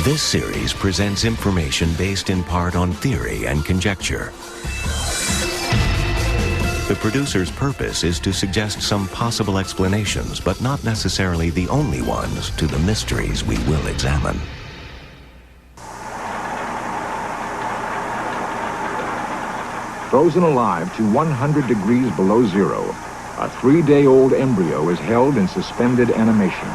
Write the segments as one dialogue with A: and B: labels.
A: This series presents information based in part on theory and conjecture. The producer's purpose is to suggest some possible explanations, but not necessarily the only ones, to the mysteries we will examine.
B: Frozen alive to 100 degrees below zero, a 3-day-old embryo is held in suspended animation.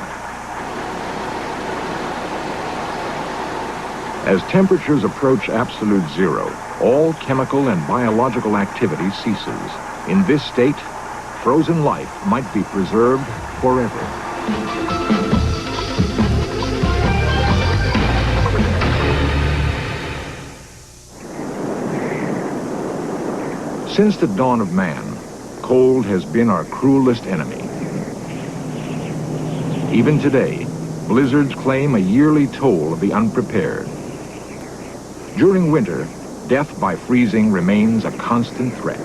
B: As temperatures approach absolute zero, all chemical and biological activity ceases. In this state, frozen life might be preserved forever. Since the dawn of man, cold has been our cruelest enemy. Even today, blizzards claim a yearly toll of the unprepared. During winter, death by freezing remains a constant threat.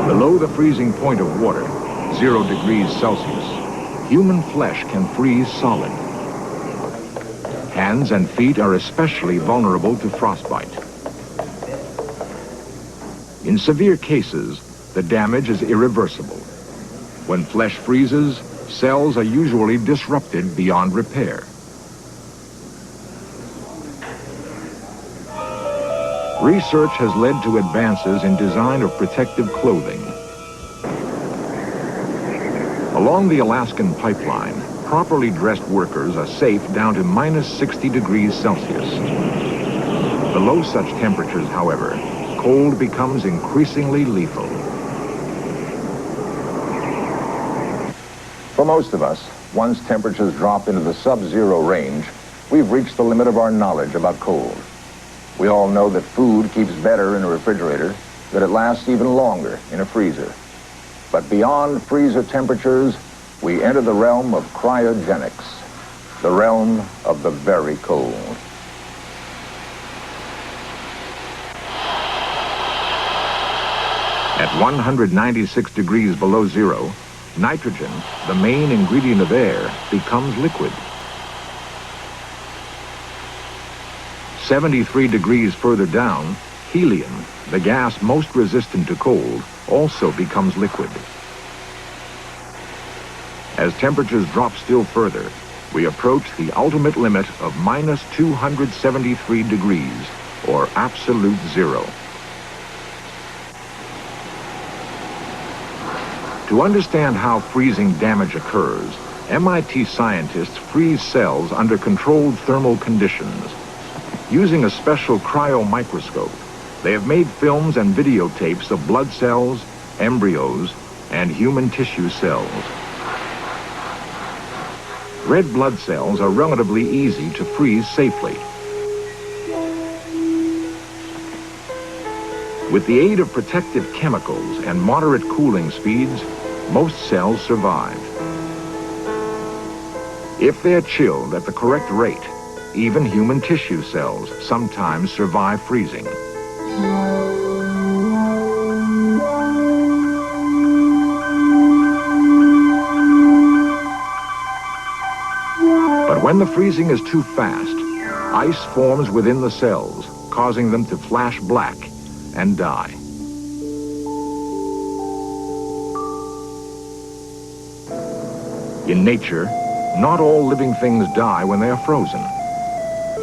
B: Below the freezing point of water, 0 degrees Celsius, human flesh can freeze solid. Hands and feet are especially vulnerable to frostbite. In severe cases, the damage is irreversible. When flesh freezes, cells are usually disrupted beyond repair. Research has led to advances in design of protective clothing. Along the Alaskan pipeline, properly dressed workers are safe down to minus 60 degrees Celsius. Below such temperatures, however, cold becomes increasingly lethal.
C: For most of us, once temperatures drop into the sub-zero range, we've reached the limit of our knowledge about cold. We all know that food keeps better in a refrigerator, that it lasts even longer in a freezer. But beyond freezer temperatures, we enter the realm of cryogenics, the realm of the very cold.
B: At 196 degrees below zero, nitrogen, the main ingredient of air, becomes liquid. 73 degrees further down, helium, the gas most resistant to cold, also becomes liquid. As temperatures drop still further, we approach the ultimate limit of minus 273 degrees, or absolute zero. To understand how freezing damage occurs, MIT scientists freeze cells under controlled thermal conditions. Using a special cryomicroscope, they have made films and videotapes of blood cells, embryos, and human tissue cells. Red blood cells are relatively easy to freeze safely. With the aid of protective chemicals and moderate cooling speeds, most cells survive. If they're chilled at the correct rate, even human tissue cells sometimes survive freezing. But when the freezing is too fast, ice forms within the cells, causing them to flash black and die. In nature, not all living things die when they are frozen.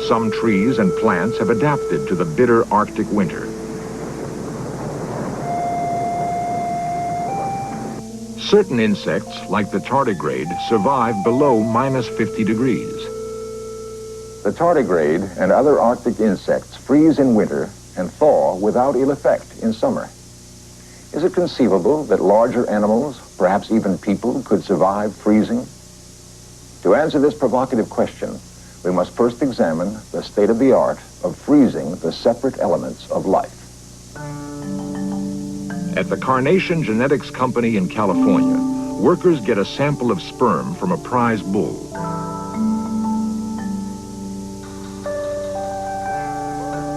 B: Some trees and plants have adapted to the bitter Arctic winter. Certain insects, like the tardigrade, survive below minus 50 degrees.
C: The tardigrade and other Arctic insects freeze in winter and thaw without ill effect in summer. Is it conceivable that larger animals, perhaps even people, could survive freezing? To answer this provocative question, we must first examine the state-of-the-art of freezing the separate elements of life.
B: At the Carnation Genetics Company in California, workers get a sample of sperm from a prize bull.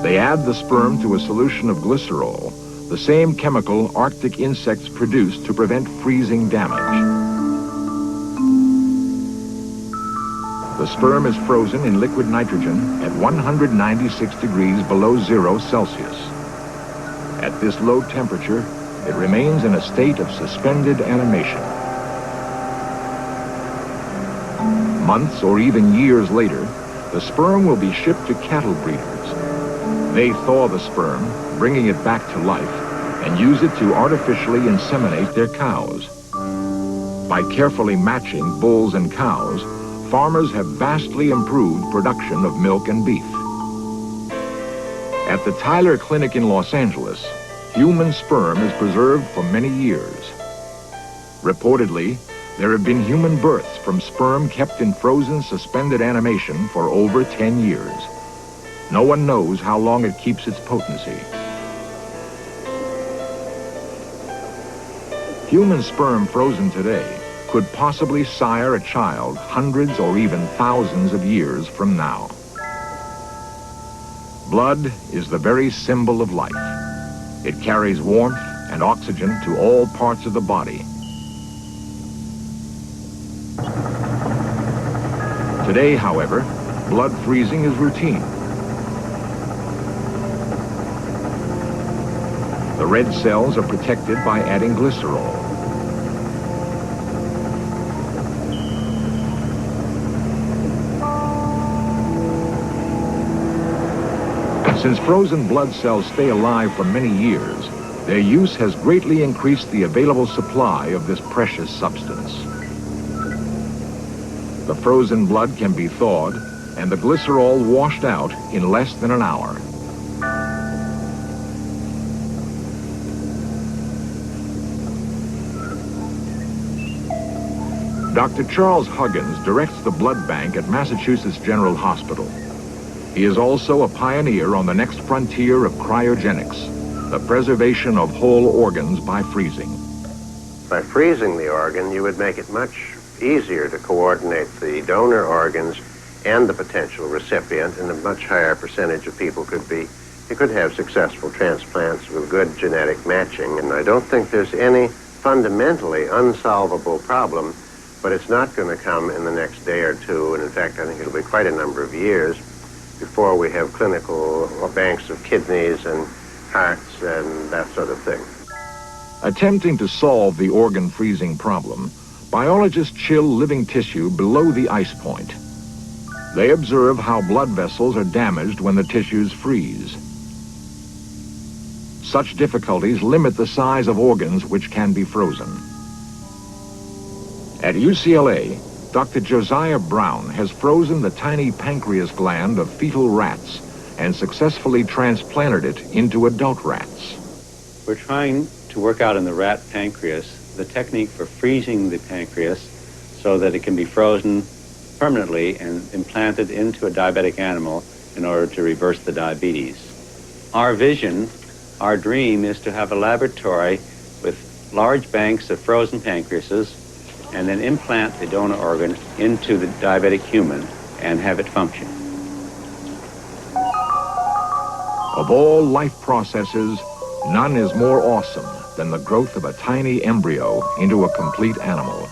B: They add the sperm to a solution of glycerol, the same chemical Arctic insects produce to prevent freezing damage. The sperm is frozen in liquid nitrogen at 196 degrees below 0 Celsius. At this low temperature, it remains in a state of suspended animation. Months or even years later, the sperm will be shipped to cattle breeders. They thaw the sperm, bringing it back to life, and use it to artificially inseminate their cows. By carefully matching bulls and cows, farmers have vastly improved production of milk and beef. At the Tyler Clinic in Los Angeles, human sperm is preserved for many years. Reportedly, there have been human births from sperm kept in frozen suspended animation for over 10 years. No one knows how long it keeps its potency. Human sperm frozen today could possibly sire a child hundreds or even thousands of years from now. Blood is the very symbol of life. It carries warmth and oxygen to all parts of the body. Today, however, blood freezing is routine. The red cells are protected by adding glycerol. Since frozen blood cells stay alive for many years, their use has greatly increased the available supply of this precious substance. The frozen blood can be thawed and the glycerol washed out in less than an hour. Dr. Charles Huggins directs the blood bank at Massachusetts General Hospital. He is also a pioneer on the next frontier of cryogenics, the preservation of whole organs by freezing.
D: By freezing the organ, you would make it much easier to coordinate the donor organs and the potential recipient, and a much higher percentage of people you could have successful transplants with good genetic matching. And I don't think there's any fundamentally unsolvable problem, but it's not going to come in the next day or two, and in fact I think it'll be quite a number of years before we have clinical banks of kidneys and hearts and that sort of thing.
B: Attempting to solve the organ freezing problem, biologists chill living tissue below the ice point. They observe how blood vessels are damaged when the tissues freeze. Such difficulties limit the size of organs which can be frozen. At UCLA, Dr. Josiah Brown has frozen the tiny pancreas gland of fetal rats and successfully transplanted it into adult rats.
E: We're trying to work out in the rat pancreas the technique for freezing the pancreas so that it can be frozen permanently and implanted into a diabetic animal in order to reverse the diabetes. Our vision, our dream, is to have a laboratory with large banks of frozen pancreases and then implant the donor organ into the diabetic human and have it function.
B: Of all life processes, none is more awesome than the growth of a tiny embryo into a complete animal.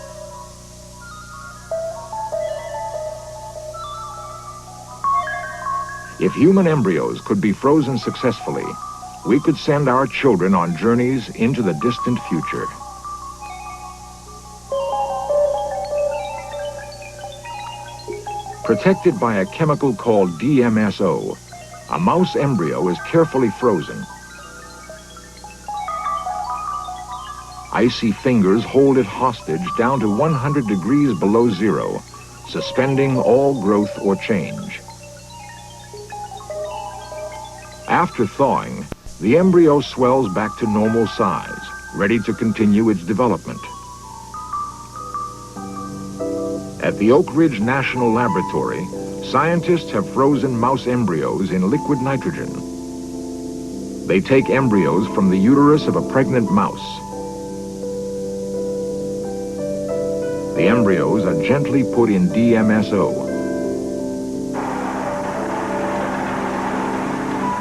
B: If human embryos could be frozen successfully, we could send our children on journeys into the distant future. Protected by a chemical called DMSO, a mouse embryo is carefully frozen. Icy fingers hold it hostage down to 100 degrees below 0, suspending all growth or change. After thawing, the embryo swells back to normal size, ready to continue its development. At the Oak Ridge National Laboratory, scientists have frozen mouse embryos in liquid nitrogen. They take embryos from the uterus of a pregnant mouse. The embryos are gently put in DMSO.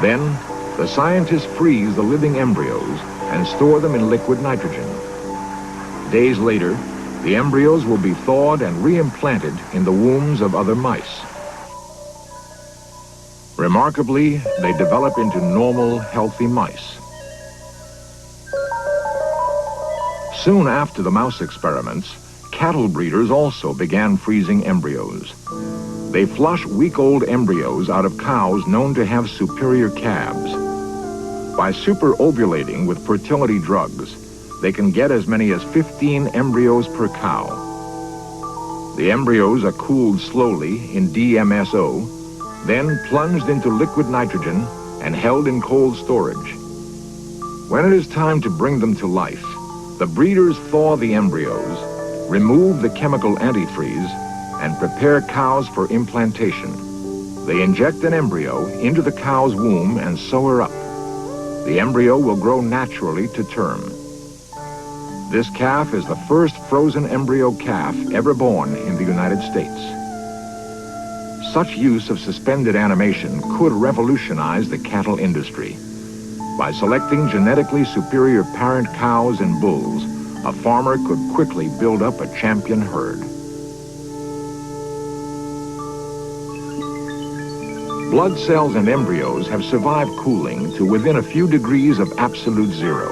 B: Then, The scientists freeze the living embryos and store them in liquid nitrogen. Days later, the embryos will be thawed and reimplanted in the wombs of other mice. Remarkably, they develop into normal, healthy mice. Soon after the mouse experiments, cattle breeders also began freezing embryos. They flush week-old embryos out of cows known to have superior calves. By superovulating with fertility drugs, they can get as many as 15 embryos per cow. The embryos are cooled slowly in DMSO, then plunged into liquid nitrogen and held in cold storage. When it is time to bring them to life, the breeders thaw the embryos, remove the chemical antifreeze, and prepare cows for implantation. They inject an embryo into the cow's womb and sew her up. The embryo will grow naturally to term. This calf is the first frozen embryo calf ever born in the United States. Such use of suspended animation could revolutionize the cattle industry. By selecting genetically superior parent cows and bulls, a farmer could quickly build up a champion herd. Blood cells and embryos have survived cooling to within a few degrees of absolute zero.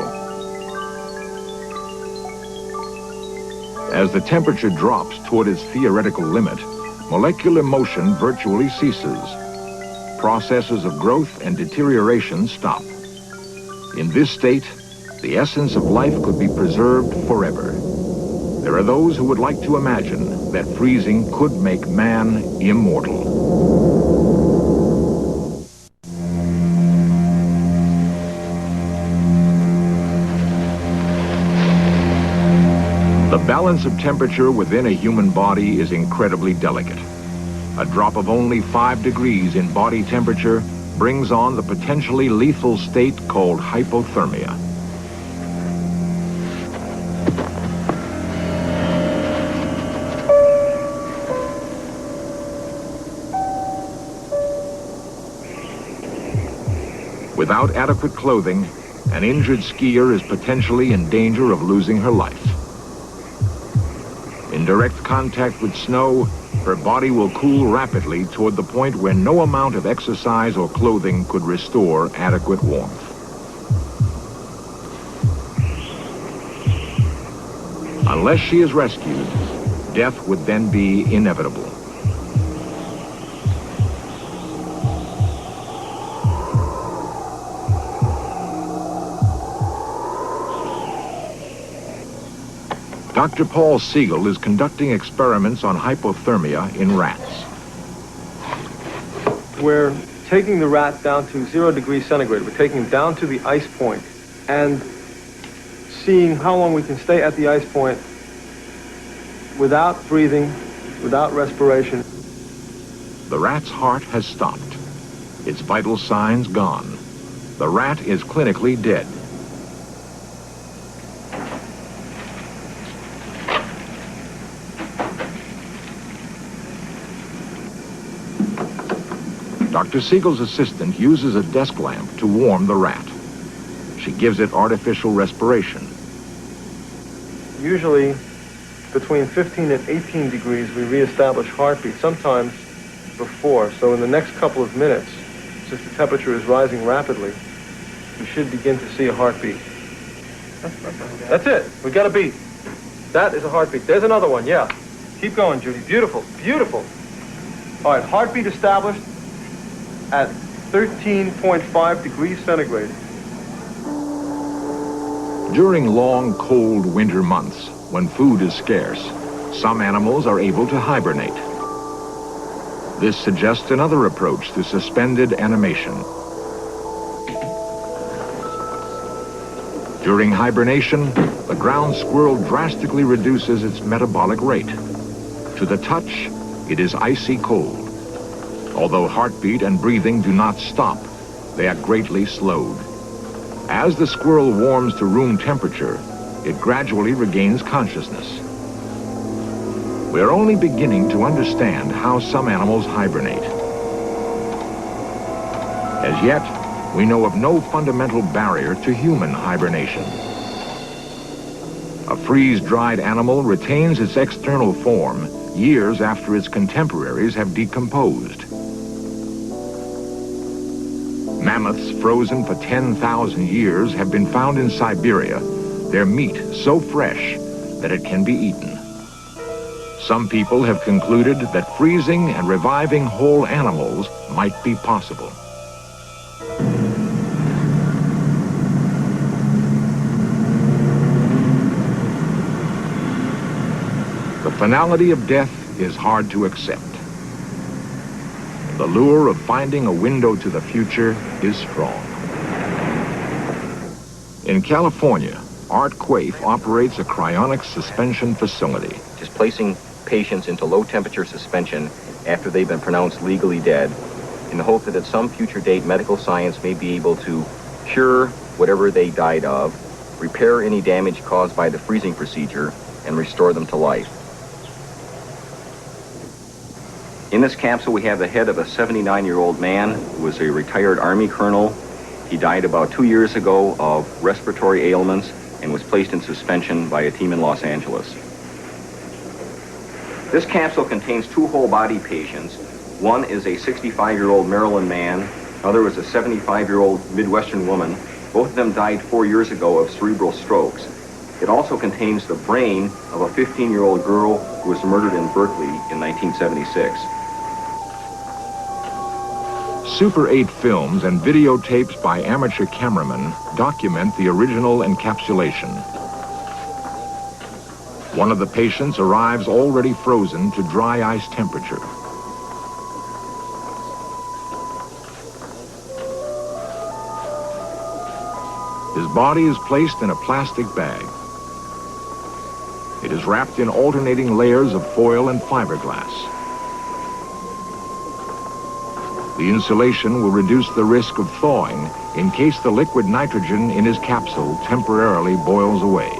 B: As the temperature drops toward its theoretical limit, molecular motion virtually ceases. Processes of growth and deterioration stop. In this state, the essence of life could be preserved forever. There are those who would like to imagine that freezing could make man immortal. The balance of temperature within a human body is incredibly delicate. A drop of only 5 degrees in body temperature brings on the potentially lethal state called hypothermia. Without adequate clothing, an injured skier is potentially in danger of losing her life. In direct contact with snow, her body will cool rapidly toward the point where no amount of exercise or clothing could restore adequate warmth. Unless she is rescued, death would then be inevitable. Dr. Paul Siegel is conducting experiments on hypothermia in rats.
F: We're taking the rat down to 0 degrees centigrade. We're taking him down to the ice point and seeing how long we can stay at the ice point without breathing, without respiration.
B: The rat's heart has stopped. Its vital signs gone. The rat is clinically dead. Dr. Siegel's assistant uses a desk lamp to warm the rat. She gives it artificial respiration.
F: Usually, between 15 and 18 degrees, we reestablish heartbeat, sometimes before. So in the next couple of minutes, since the temperature is rising rapidly, we should begin to see a heartbeat. That's it. We got a beat. That is a heartbeat. There's another one, yeah. Keep going, Judy. Beautiful, beautiful. All right, heartbeat established at 13.5 degrees centigrade.
B: During long, cold winter months, when food is scarce, some animals are able to hibernate. This suggests another approach to suspended animation. During hibernation, the ground squirrel drastically reduces its metabolic rate. To the touch, it is icy cold. Although heartbeat and breathing do not stop, they are greatly slowed. As the squirrel warms to room temperature, it gradually regains consciousness. We are only beginning to understand how some animals hibernate. As yet, we know of no fundamental barrier to human hibernation. A freeze-dried animal retains its external form years after its contemporaries have decomposed. Mammoths frozen for 10,000 years have been found in Siberia, their meat so fresh that it can be eaten. Some people have concluded that freezing and reviving whole animals might be possible. The finality of death is hard to accept. The lure of finding a window to the future is strong. In California, Art Quaife operates a cryonics suspension facility.
G: Just placing patients into low-temperature suspension after they've been pronounced legally dead in the hope that at some future date medical science may be able to cure whatever they died of, repair any damage caused by the freezing procedure, and restore them to life. In this capsule, we have the head of a 79-year-old man who was a retired Army colonel. He died about 2 years ago of respiratory ailments and was placed in suspension by a team in Los Angeles. This capsule contains 2 whole-body patients. One is a 65-year-old Maryland man. Another is a 75-year-old Midwestern woman. Both of them died 4 years ago of cerebral strokes. It also contains the brain of a 15-year-old girl who was murdered in Berkeley in 1976.
B: Super 8 films and videotapes by amateur cameramen document the original encapsulation. One of the patients arrives already frozen to dry ice temperature. His body is placed in a plastic bag. It is wrapped in alternating layers of foil and fiberglass. The insulation will reduce the risk of thawing in case the liquid nitrogen in his capsule temporarily boils away.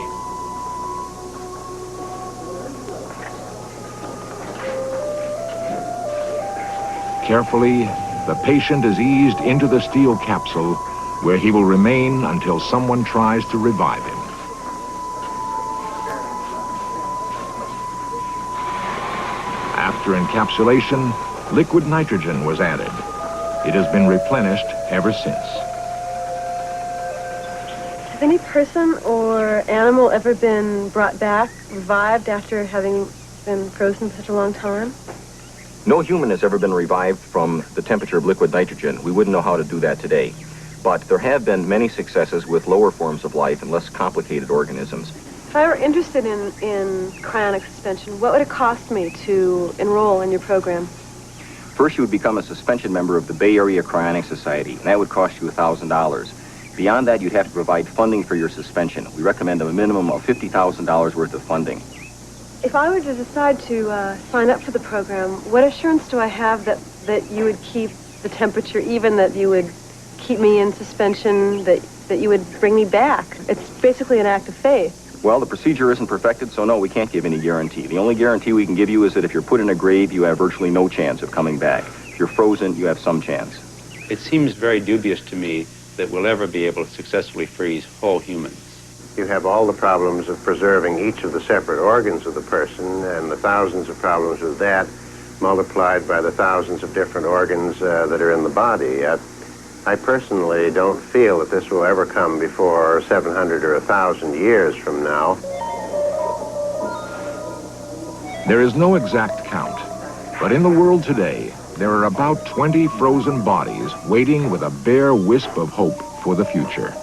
B: Carefully, the patient is eased into the steel capsule where he will remain until someone tries to revive him. After encapsulation, liquid nitrogen was added. It has been replenished ever since.
H: Has any person or animal ever been brought back, revived after having been frozen for such a long time?
G: No human has ever been revived from the temperature of liquid nitrogen. We wouldn't know how to do that today. But there have been many successes with lower forms of life and less complicated organisms.
H: If I were interested in cryonic suspension, what would it cost me to enroll in your program?
G: First, you would become a suspension member of the Bay Area Cryonics Society, and that would cost you $1,000. Beyond that, you'd have to provide funding for your suspension. We recommend a minimum of $50,000 worth of funding.
H: If I were to decide to sign up for the program, what assurance do I have that you would keep the temperature even, that you would keep me in suspension, that you would bring me back? It's basically an act of faith.
G: Well, the procedure isn't perfected, so no, we can't give any guarantee. The only guarantee we can give you is that if you're put in a grave, you have virtually no chance of coming back. If you're frozen, you have some chance.
E: It seems very dubious to me that we'll ever be able to successfully freeze whole humans.
D: You have all the problems of preserving each of the separate organs of the person and the thousands of problems with that multiplied by the thousands of different organs that are in the body. I personally don't feel that this will ever come before 700 or 1,000 years from now.
B: There is no exact count, but in the world today, there are about 20 frozen bodies waiting with a bare wisp of hope for the future.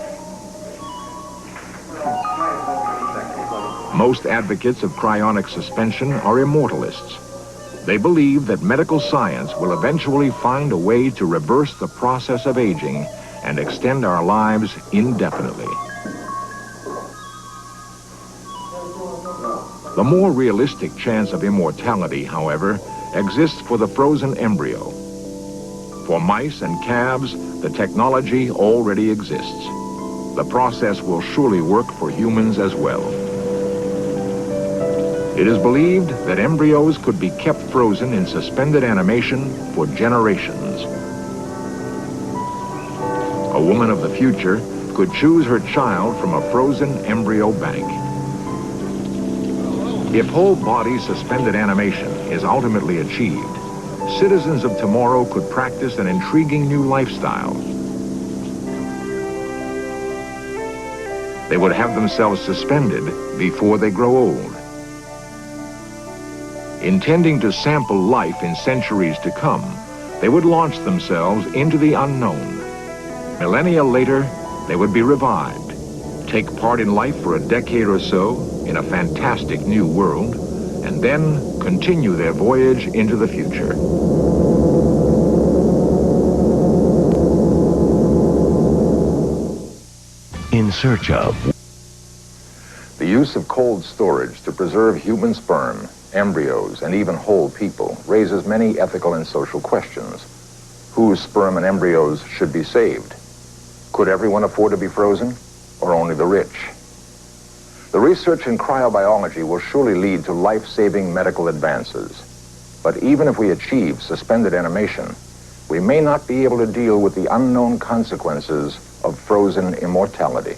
B: Most advocates of cryonic suspension are immortalists. They believe that medical science will eventually find a way to reverse the process of aging and extend our lives indefinitely. The more realistic chance of immortality, however, exists for the frozen embryo. For mice and calves, the technology already exists. The process will surely work for humans as well. It is believed that embryos could be kept frozen in suspended animation for generations. A woman of the future could choose her child from a frozen embryo bank. If whole body suspended animation is ultimately achieved, citizens of tomorrow could practice an intriguing new lifestyle. They would have themselves suspended before they grow old. Intending to sample life in centuries to come, they would launch themselves into the unknown. Millennia later, they would be revived, take part in life for a decade or so in a fantastic new world, and then continue their voyage into the future.
A: In search of
C: The use of cold storage to preserve human sperm, embryos, and even whole people raises many ethical and social questions. Whose sperm and embryos should be saved? Could everyone afford to be frozen, or only the rich? The research in cryobiology will surely lead to life-saving medical advances. But even if we achieve suspended animation, we may not be able to deal with the unknown consequences of frozen immortality.